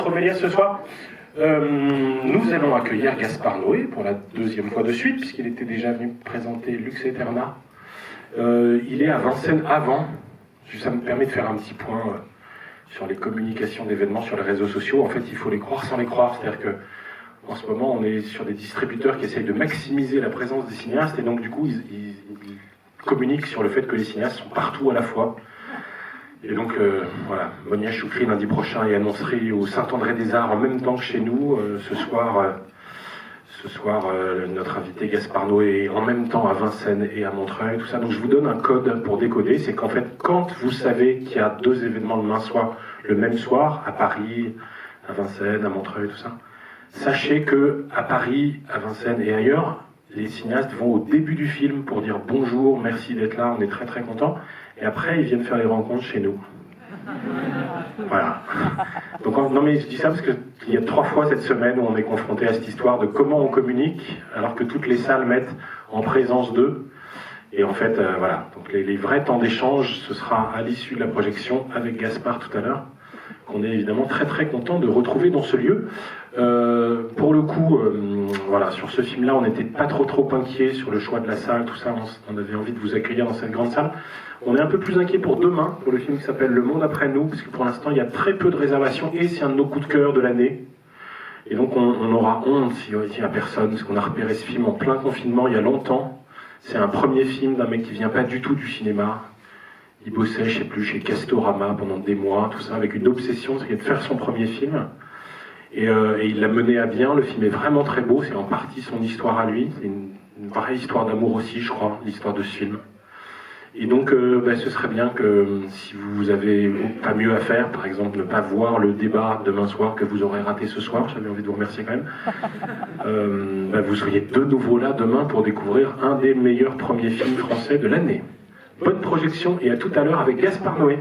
Méliès ce soir. Nous allons accueillir Gaspard Noé pour la deuxième fois de suite, puisqu'il était déjà venu présenter Lux Aeterna. Il est à Vincennes avant. Ça me permet de faire un petit point sur les communications d'événements sur les réseaux sociaux. En fait, il faut les croire sans les croire. C'est-à-dire que en ce moment, on est sur des distributeurs qui essayent de maximiser la présence des cinéastes, et donc du coup, ils communiquent sur le fait que les cinéastes sont partout à la fois. Et donc, voilà, Monia Choukri, lundi prochain, et annoncerie au Saint-André-des-Arts en même temps que chez nous. Ce soir, notre invité Gaspard Noé est en même temps à Vincennes et à Montreuil, tout ça. Donc, je vous donne un code pour décoder. C'est qu'en fait, quand vous savez qu'il y a deux événements le même soir, à Paris, à Vincennes, à Montreuil, tout ça, sachez que à Paris, à Vincennes et ailleurs, les cinéastes vont au début du film pour dire bonjour, merci d'être là, on est très très contents. Et après, ils viennent faire les rencontres chez nous. Voilà. Donc, non mais je dis ça parce qu'il y a 3 fois cette semaine où on est confronté à cette histoire de comment on communique, alors que toutes les salles mettent en présence d'eux. Et en fait, voilà. Donc les vrais temps d'échange, ce sera à l'issue de la projection avec Gaspard tout à l'heure, qu'on est évidemment très très content de retrouver dans ce lieu. Pour le coup, voilà, sur ce film-là, on n'était pas trop inquiet sur le choix de la salle, tout ça. On avait envie de vous accueillir dans cette grande salle. On est un peu plus inquiet pour demain, pour le film qui s'appelle Le Monde après nous, parce que pour l'instant, il y a très peu de réservations, et c'est un de nos coups de cœur de l'année. Et donc, on aura honte s'il n'y a personne, parce qu'on a repéré ce film en plein confinement il y a longtemps. C'est un premier film d'un mec qui vient pas du tout du cinéma. Il bossait, je sais plus, chez Castorama pendant des mois, tout ça, avec une obsession, c'est de faire son premier film. Et il l'a mené à bien. Le film est vraiment très beau, c'est en partie son histoire à lui. C'est une vraie histoire d'amour aussi, je crois, l'histoire de ce film. Et donc, ce serait bien que, si vous avez pas mieux à faire, par exemple, ne pas voir le débat demain soir que vous aurez raté ce soir, j'avais envie de vous remercier quand même, vous seriez de nouveau là demain pour découvrir un des meilleurs premiers films français de l'année. Bonne projection et à tout à l'heure avec Gaspard Noé.